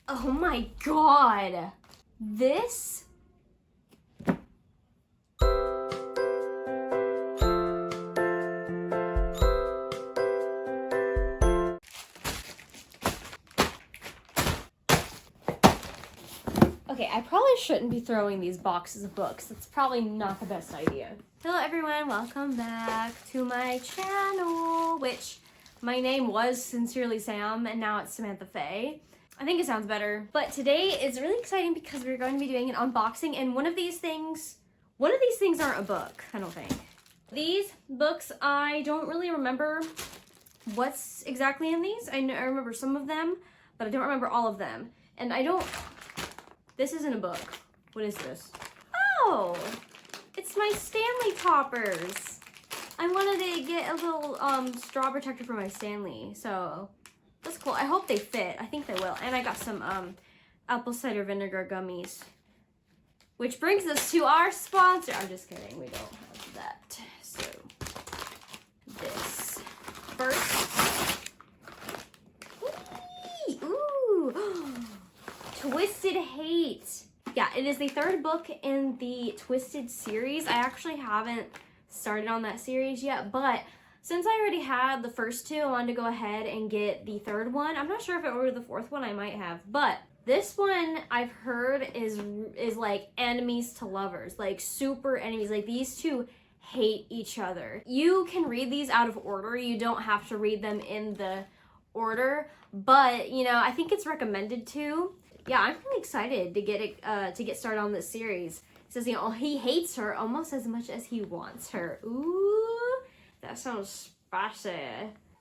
Oh my god. This? Okay, I probably shouldn't be throwing these boxes of books. That's probably not the best idea. Hello everyone, welcome back to my channel, which my name was Sincerely Sam and now it's Samantha Faye. I think it sounds better. But today is really exciting because we're going to be doing an unboxing, and one of these things aren't a book, I don't think. These books, I don't really remember what's exactly in these. I remember some of them, but I don't remember all of them. And this isn't a book. What is this? Oh, it's my Stanley toppers. I wanted to get a little straw protector for my Stanley, so that's cool. I hope they fit. I think they will. And I got some apple cider vinegar gummies. Which brings us to our sponsor. I'm just kidding, we don't have that. So, this. First. Ooh. Twisted Hate. Yeah, it is the third book in the Twisted series. I actually haven't started on that series yet, but since I already had the first two, I wanted to go ahead and get the third one. I'm not sure if I ordered the fourth one, I might have, but this one I've heard is like enemies to lovers, like super enemies. Like these two hate each other. You can read these out of order. You don't have to read them in the order, but you know, I think it's recommended to. Yeah, I'm really excited to get started on this series. It says, you know, he hates her almost as much as he wants her. Ooh, that sounds spicy.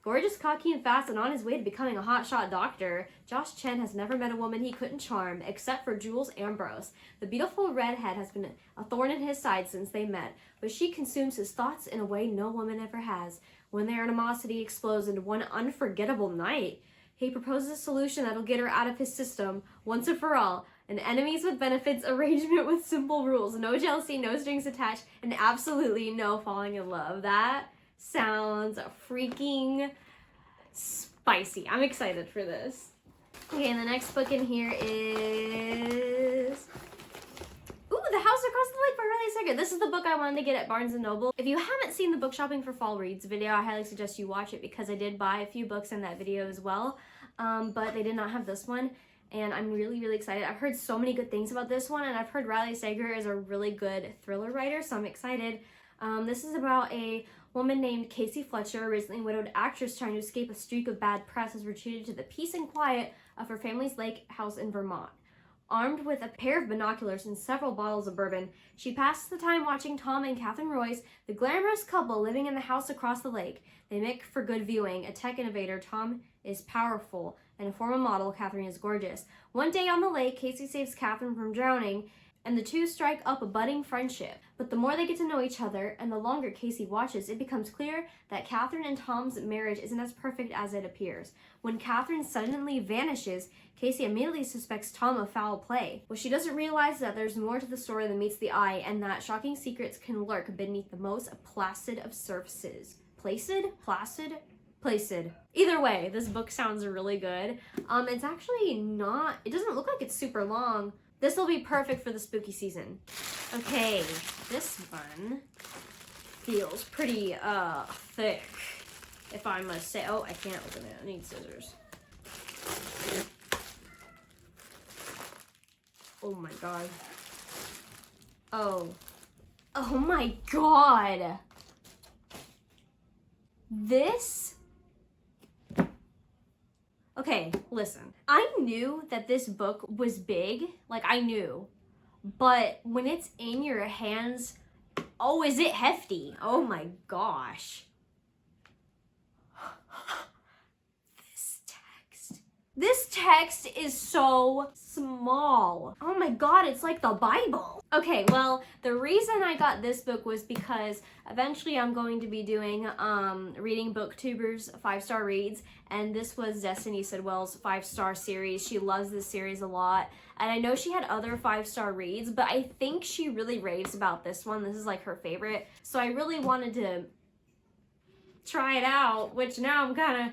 Gorgeous, cocky, and fast, and on his way to becoming a hotshot doctor, Josh Chen has never met a woman he couldn't charm, except for Jules Ambrose. The beautiful redhead has been a thorn in his side since they met, but she consumes his thoughts in a way no woman ever has. When their animosity explodes into one unforgettable night, he proposes a solution that'll get her out of his system once and for all. An enemies with benefits arrangement with simple rules. No jealousy, no strings attached, and absolutely no falling in love. That sounds freaking spicy. I'm excited for this. Okay, and the next book in here is... Ooh, The House Across the Lake by Riley Sager. This is the book I wanted to get at Barnes & Noble. If you haven't seen the book shopping for fall reads video, I highly suggest you watch it because I did buy a few books in that video as well, but they did not have this one, and I'm really, really excited. I've heard so many good things about this one, and I've heard Riley Sager is a really good thriller writer, so I'm excited. This is about a woman named Casey Fletcher, a recently widowed actress trying to escape a streak of bad press, is retreated to the peace and quiet of her family's lake house in Vermont. Armed with a pair of binoculars and several bottles of bourbon, she passes the time watching Tom and Catherine Royce, the glamorous couple living in the house across the lake. They make for good viewing. A tech innovator, Tom is powerful, and a former model, Catherine is gorgeous. One day on the lake, Casey saves Catherine from drowning, and the two strike up a budding friendship. But the more they get to know each other, and the longer Casey watches, it becomes clear that Catherine and Tom's marriage isn't as perfect as it appears. When Catherine suddenly vanishes, Casey immediately suspects Tom of foul play. What she doesn't realize is that there's more to the story than meets the eye, and that shocking secrets can lurk beneath the most placid of surfaces. Placid? Placid? Placid. Either way, this book sounds really good. It's actually not, it doesn't look like it's super long. This will be perfect for the spooky season. Okay, this one feels pretty thick, if I must say. Oh, I can't open it. I need scissors. Oh my god. Oh. Oh my god. This? Okay, listen. I knew that this book was big, like I knew, but when it's in your hands, oh, is it hefty? Oh my gosh. This text is so small. Oh my god, it's like the Bible. Okay, well, the reason I got this book was because eventually I'm going to be doing reading booktubers 5-star reads, and this was Destiny Sidwell's 5-star series. She loves this series a lot, and I know she had other 5-star reads, but I think she really raves about this one. This is like her favorite, so I really wanted to try it out, which now I'm kind of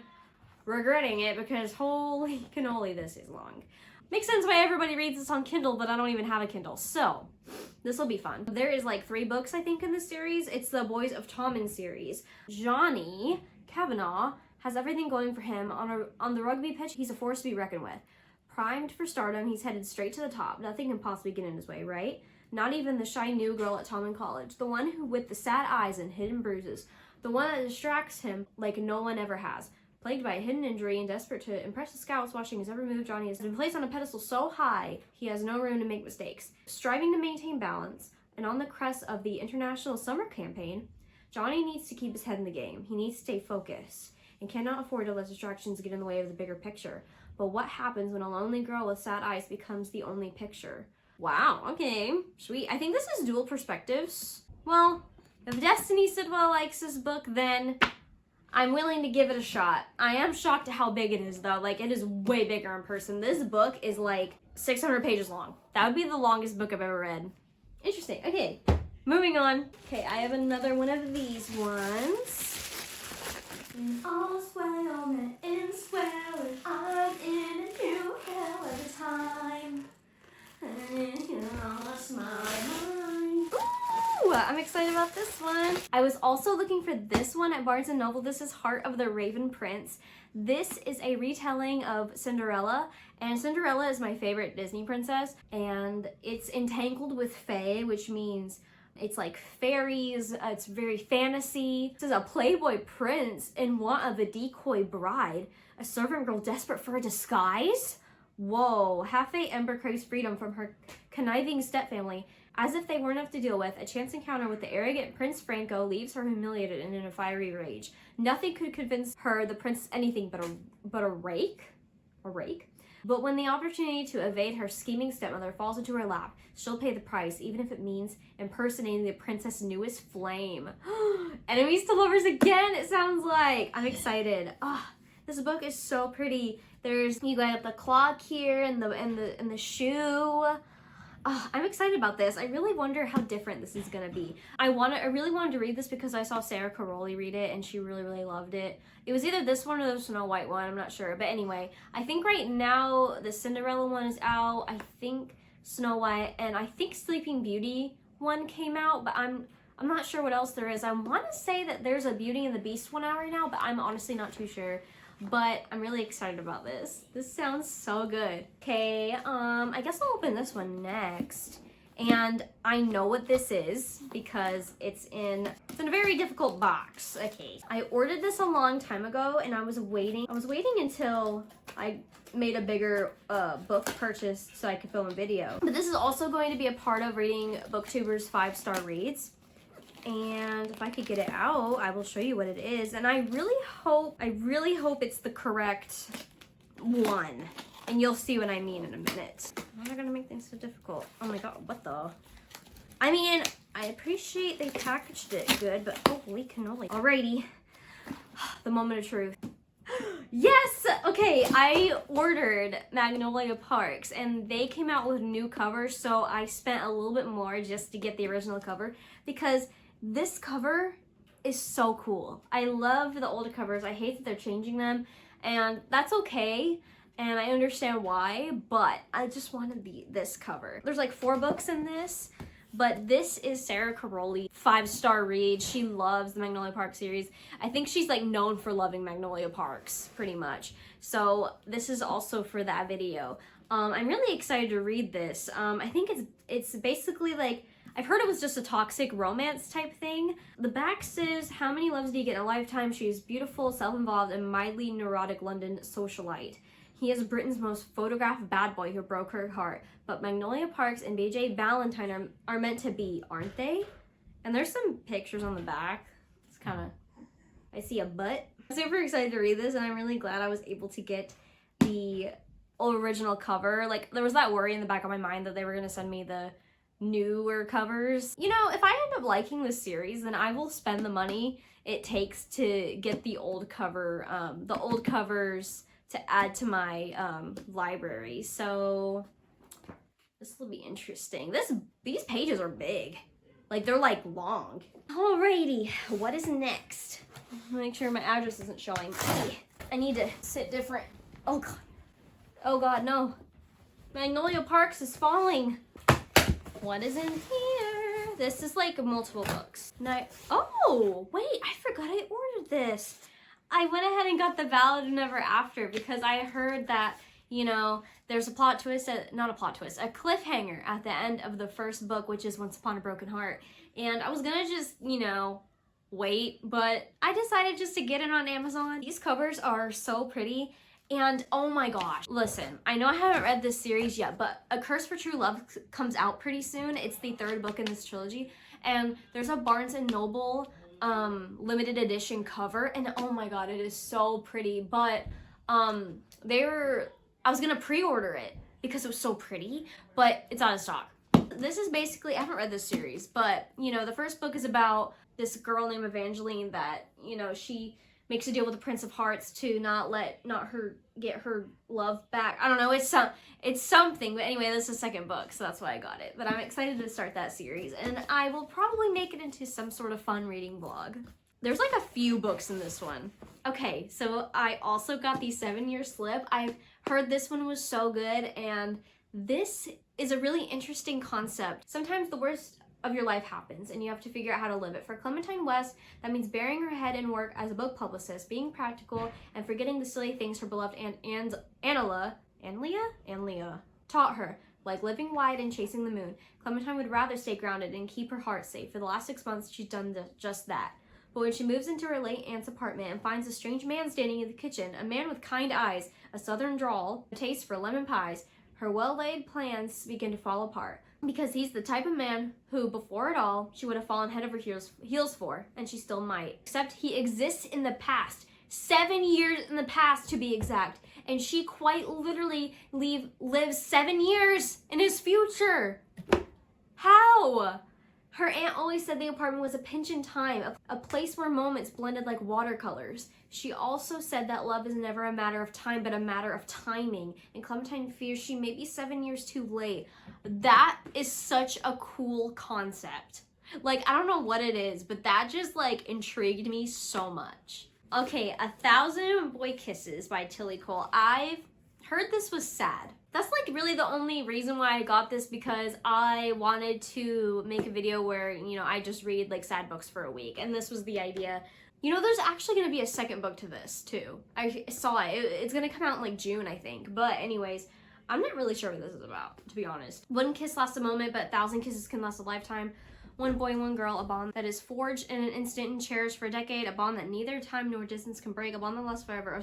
regretting it because holy cannoli, this is long. Makes sense why everybody reads this on Kindle, but I don't even have a Kindle. So, this will be fun. There is like 3 books, I think, in this series. It's the Boys of Tommen series. Johnny Kavanaugh has everything going for him. On the rugby pitch, he's a force to be reckoned with. Primed for stardom, he's headed straight to the top. Nothing can possibly get in his way, right? Not even the shy new girl at Tommen College. The one who with the sad eyes and hidden bruises. The one that distracts him like no one ever has. Plagued by a hidden injury and desperate to impress the scouts watching his every move, Johnny has been placed on a pedestal so high he has no room to make mistakes. Striving to maintain balance, and on the crest of the international summer campaign, Johnny needs to keep his head in the game. He needs to stay focused and cannot afford to let distractions get in the way of the bigger picture. But what happens when a lonely girl with sad eyes becomes the only picture? Wow, okay, sweet. I think this is dual perspectives. Well, if Destiny Sidwell likes this book, then I'm willing to give it a shot. I am shocked at how big it is, though. Like, it is way bigger in person. This book is like 600 pages long. That would be the longest book I've ever read. Interesting. Okay, moving on. Okay, I have another one of these ones. All's well that ends well, and I'm in a new hell at the time. And you lost my mind. Ooh, I'm excited about this one. I was also looking for this one at Barnes & Noble. This is Heart of the Raven Prince. This is a retelling of Cinderella, and Cinderella is my favorite Disney princess, and it's entangled with Faye, which means it's like fairies, it's very fantasy. This is a playboy prince in want of a decoy bride, a servant girl desperate for a disguise. Whoa, half-Fae Ember craves freedom from her conniving stepfamily. As if they weren't enough to deal with, a chance encounter with the arrogant Prince Franco leaves her humiliated and in a fiery rage. Nothing could convince her the prince is anything but a rake? A rake? But when the opportunity to evade her scheming stepmother falls into her lap, she'll pay the price, even if it means impersonating the princess' newest flame. Enemies to lovers again, it sounds like. I'm excited. This book is so pretty. You got the clock here and the shoe. I'm excited about this. I really wonder how different this is gonna be. I really wanted to read this because I saw Sarah Caroli read it and she really, really loved it. It was either this one or the Snow White one, I'm not sure. But anyway, I think right now the Cinderella one is out. I think Snow White, and I think Sleeping Beauty one came out, but I'm not sure what else there is. I want to say that there's a Beauty and the Beast one out right now, but I'm honestly not too sure. But I'm really excited about this. This sounds so good. Okay, I guess I'll open this one next. And I know what this is because it's in a very difficult box. Okay, I ordered this a long time ago and I was waiting until I made a bigger book purchase so I could film a video. But this is also going to be a part of reading BookTuber's 5-star reads. And if I could get it out, I will show you what it is. And I really hope it's the correct one. And you'll see what I mean in a minute. Why am I gonna make things so difficult? Oh my god, what the? I mean, I appreciate they packaged it good, but holy cannoli. Alrighty, the moment of truth. Yes! Okay, I ordered Magnolia Parks and they came out with new covers, so I spent a little bit more just to get the original cover because this cover is so cool. I love the older covers. I hate that they're changing them, and that's okay, and I understand why, but I just wanted this cover. There's like 4 books in this, but this is Sarah Caroli, 5-star read. She loves the Magnolia Park series. I think she's like known for loving Magnolia Parks, pretty much. So this is also for that video. I'm really excited to read this. I think it's basically like, I've heard it was just a toxic romance type thing. The back says, how many loves do you get in a lifetime? She's beautiful, self-involved, and mildly neurotic London socialite. He is Britain's most photographed bad boy who broke her heart. But Magnolia Parks and BJ Ballantyne are meant to be, aren't they? And there's some pictures on the back. It's kind of, I see a butt. I'm super excited to read this, and I'm really glad I was able to get the original cover. Like, there was that worry in the back of my mind that they were going to send me the newer covers. You know, if I end up liking this series, then I will spend the money it takes to get the old cover, the old covers to add to my library. So this will be interesting. These pages are big. Like, they're like long. Alrighty, what is next? Make sure my address isn't showing. I need to sit different. Oh god. Oh god, no. Magnolia Parks is falling. What is in here? This is like multiple books. Oh, wait, I forgot I ordered this. I went ahead and got the Ballad of Never After because I heard that, you know, there's a plot twist, not a plot twist, a cliffhanger at the end of the first book, which is Once Upon a Broken Heart. And I was gonna just, you know, wait, but I decided just to get it on Amazon. These covers are so pretty. And oh my gosh, listen, I know I haven't read this series yet, but A Curse for True Love comes out pretty soon. It's the third book in this trilogy. And there's a Barnes & Noble limited edition cover, and oh my god, it is so pretty. But I was gonna pre-order it because it was so pretty, but it's out of stock. This is basically, I haven't read this series, but you know, the first book is about this girl named Evangeline that, you know, she makes a deal with the Prince of Hearts to not her get her love back. I don't know, it's something, but anyway, this is the second book, so that's why I got it. But I'm excited to start that series, and I will probably make it into some sort of fun reading vlog. There's like a few books in this one. Okay, so I also got the 7-Year Slip. I've heard this one was so good, and this is a really interesting concept. Sometimes the worst of your life happens and you have to figure out how to live it. For Clementine West, that means burying her head in work as a book publicist, being practical, and forgetting the silly things her beloved Aunt Anlia taught her, like living wide and chasing the moon. Clementine would rather stay grounded and keep her heart safe. For the last 6 months, she's done just that. But when she moves into her late aunt's apartment and finds a strange man standing in the kitchen, a man with kind eyes, a southern drawl, a taste for lemon pies, her well-laid plans begin to fall apart. Because he's the type of man who, before it all, she would have fallen head over heels for, and she still might. Except he exists in the past. 7 years in the past, to be exact. And she quite literally lives 7 years in his future. How? Her aunt always said the apartment was a pinch in time, a place where moments blended like watercolors. She also said that love is never a matter of time, but a matter of timing. And Clementine fears she may be 7 years too late. That is such a cool concept. Like, I don't know what it is, but that just like intrigued me so much. Okay, 1,000 Boy Kisses by Tilly Cole. I've heard this was sad. That's like really the only reason why I got this, because I wanted to make a video where, you know, I just read like sad books for a week, and this was the idea. You know, there's actually going to be a second book to this too. I saw it. It's going to come out in like June, I think. But anyways, I'm not really sure what this is about, to be honest. One kiss lasts a moment, but 1,000 kisses can last a lifetime. One boy, one girl, a bond that is forged in an instant and cherished for a decade, a bond that neither time nor distance can break, a bond that lasts forever,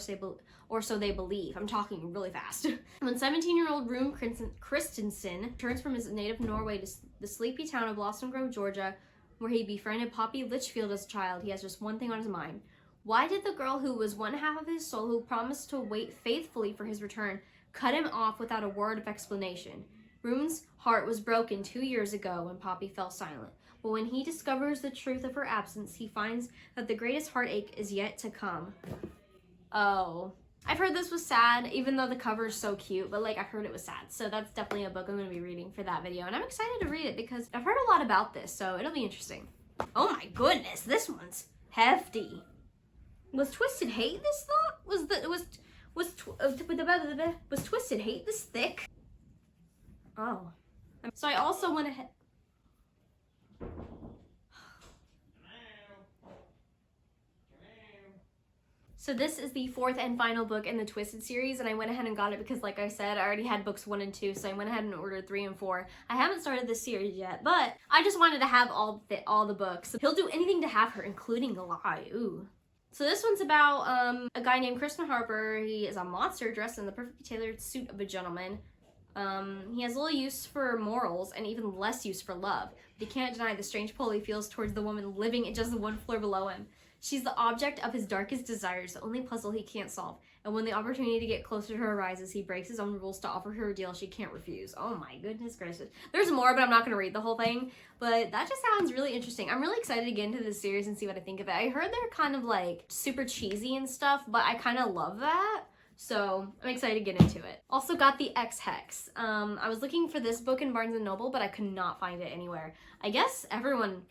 or so they believe. I'm talking really fast. When 17-year-old Rune Christensen returns from his native Norway to the sleepy town of Blossom Grove, Georgia, where he befriended Poppy Litchfield as a child, he has just one thing on his mind. Why did the girl who was one half of his soul, who promised to wait faithfully for his return, cut him off without a word of explanation? Rune's heart was broken 2 years ago when Poppy fell silent. But when he discovers the truth of her absence, he finds that the greatest heartache is yet to come. Oh. I've heard this was sad, even though the cover is so cute, but like I heard it was sad. So that's definitely a book I'm going to be reading for that video. And I'm excited to read it because I've heard a lot about this, so it'll be interesting. Oh my goodness, this one's hefty. Was Twisted Hate this thought? Was Twisted Hate this thick? Oh. So I also went ahead. So this is the fourth and final book in the Twisted series, and I went ahead and got it because, like I said, I already had books 1 and 2, so I went ahead and ordered 3 and 4. I haven't started this series yet, but I just wanted to have all the books. He'll do anything to have her, including a lie. Ooh. So this one's about a guy named Kristen Harper. He is a monster dressed in the perfectly tailored suit of a gentleman. He has little use for morals and even less use for love. But he can't deny the strange pull he feels towards the woman living in just the one floor below him. She's the object of his darkest desires, the only puzzle he can't solve. And when the opportunity to get closer to her arises, he breaks his own rules to offer her a deal she can't refuse. Oh my goodness gracious. There's more, but I'm not going to read the whole thing. But that just sounds really interesting. I'm really excited to get into this series and see what I think of it. I heard they're kind of like super cheesy and stuff, but I kind of love that. So I'm excited to get into it. Also got the X-Hex. I was looking for this book in Barnes & Noble, but I could not find it anywhere. I guess everyone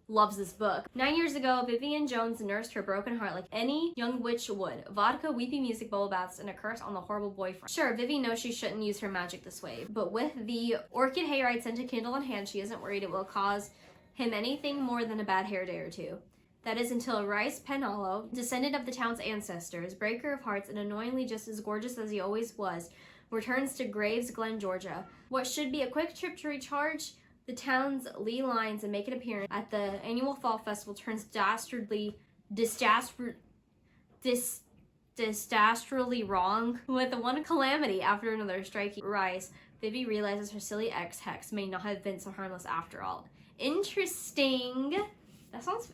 loves this book. 9 years ago, Vivian Jones nursed her broken heart like any young witch would. Vodka, weepy music, bubble baths, and a curse on the horrible boyfriend. Sure, Vivi knows she shouldn't use her magic this way, but with the orchid hayride scented candle in hand, she isn't worried it will cause him anything more than a bad hair day or two. That is until Rice Penhallow, descendant of the town's ancestors, breaker of hearts and annoyingly just as gorgeous as he always was, returns to Graves Glen, Georgia. What should be a quick trip to recharge the town's lee lines and make an appearance at the annual fall festival turns disastrously wrong. With one calamity after another striking Rice, Vivi realizes her silly ex-hex may not have been so harmless after all. Interesting. That sounds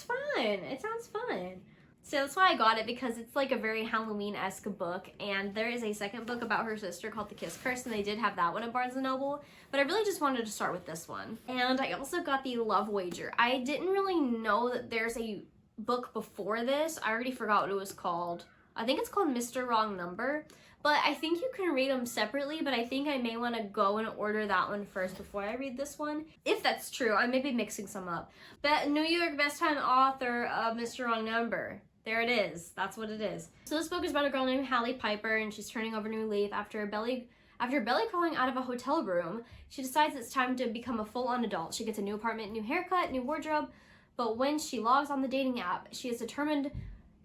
fun. It sounds fun. So that's why I got it, because it's like a very Halloween-esque book, and there is a second book about her sister called The Kiss Curse, and they did have that one at Barnes & Noble, but I really just wanted to start with this one. And I also got the Love Wager. I didn't really know that there's a book before this. I already forgot what it was called. I think it's called Mr. Wrong Number, but I think you can read them separately, but I think I may want to go and order that one first before I read this one. If that's true, I may be mixing some up. But New York Best Time author of Mr. Wrong Number. There it is. That's what it is. So this book is about a girl named Hallie Piper, and she's turning over a new leaf after belly crawling out of a hotel room. She decides it's time to become a full-on adult. She gets a new apartment, new haircut, new wardrobe, but when she logs on the dating app, she is determined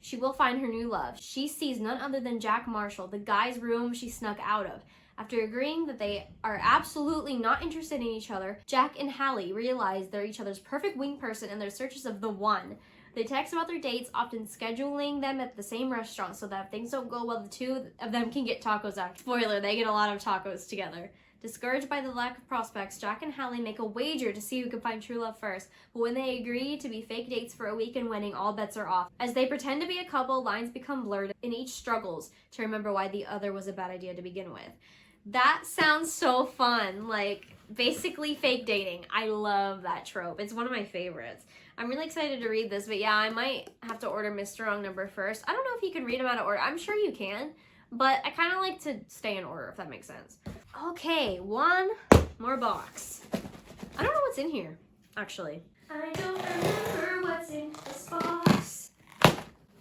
she will find her new love. She sees none other than Jack Marshall, the guy's room she snuck out of. After agreeing that they are absolutely not interested in each other, Jack and Hallie realize they're each other's perfect wing person in their searches of the one. They text about their dates, often scheduling them at the same restaurant so that if things don't go well, the two of them can get tacos after. Spoiler, they get a lot of tacos together. Discouraged by the lack of prospects, Jack and Hallie make a wager to see who can find true love first, but when they agree to be fake dates for a weekend wedding, all bets are off. As they pretend to be a couple, lines become blurred, and each struggles to remember why the other was a bad idea to begin with. That sounds so fun, like basically fake dating. I love that trope. It's one of my favorites. I'm really excited to read this, but yeah, I might have to order Mr. Wrong Number first. I don't know if you can read them out of order. I'm sure you can, but I kind of like to stay in order, if that makes sense. Okay, one more box. I don't know what's in here, actually. I don't remember what's in this box.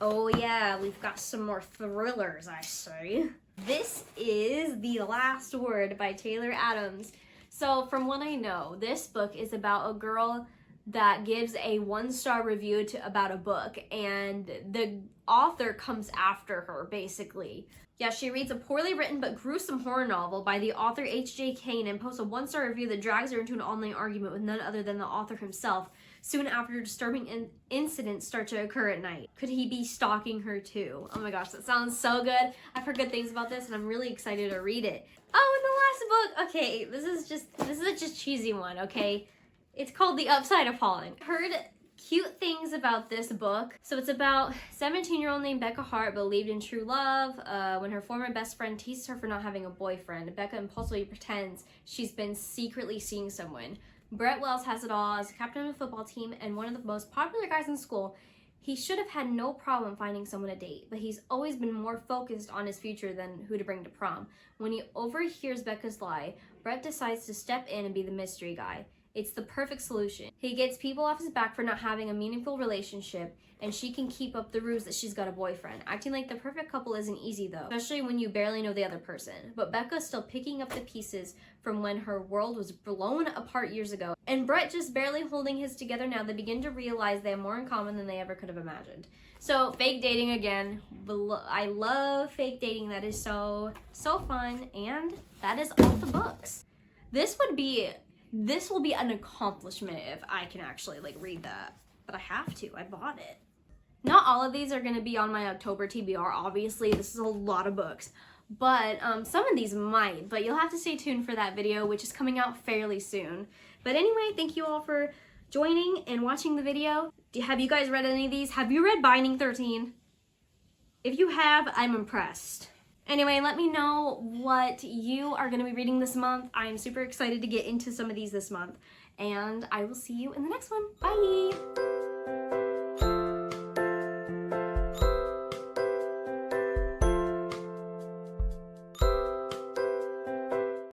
Oh yeah, we've got some more thrillers, I say. This is The Last Word by Taylor Adams. So from what I know, this book is about a girl that gives a 1-star review about a book, and the author comes after her, basically. Yeah, she reads a poorly written but gruesome horror novel by the author H.J. Cain and posts a 1-star review that drags her into an online argument with none other than the author himself, soon after disturbing incidents start to occur at night. Could he be stalking her too? Oh my gosh, that sounds so good. I've heard good things about this, and I'm really excited to read it. Oh, and the last book. Okay, this is a just cheesy one, okay? It's called The Upside of Falling. Heard cute things about this book. So it's about 17-year-old named Becca Hart believed in true love. When her former best friend teases her for not having a boyfriend, Becca impulsively pretends she's been secretly seeing someone. Brett Wells has it all. As captain of the football team and one of the most popular guys in school, he should have had no problem finding someone to date, but he's always been more focused on his future than who to bring to prom. When he overhears Becca's lie, Brett decides to step in and be the mystery guy. It's the perfect solution. He gets people off his back for not having a meaningful relationship, and she can keep up the ruse that she's got a boyfriend. Acting like the perfect couple isn't easy though, especially when you barely know the other person. But Becca's still picking up the pieces from when her world was blown apart years ago. And Brett just barely holding his together now. They begin to realize they have more in common than they ever could have imagined. So fake dating again. I love fake dating. That is so fun. And that is all the books. This will be an accomplishment if I can actually read that, but I have to. I bought it. Not all of these are going to be on my October TBR, obviously. This is a lot of books, but some of these might, but you'll have to stay tuned for that video, which is coming out fairly soon. But anyway, thank you all for joining and watching the video. Have you guys read any of these? Have you read Binding 13? If you have, I'm impressed. Anyway, let me know what you are going to be reading this month. I'm super excited to get into some of these this month. And I will see you in the next one. Bye!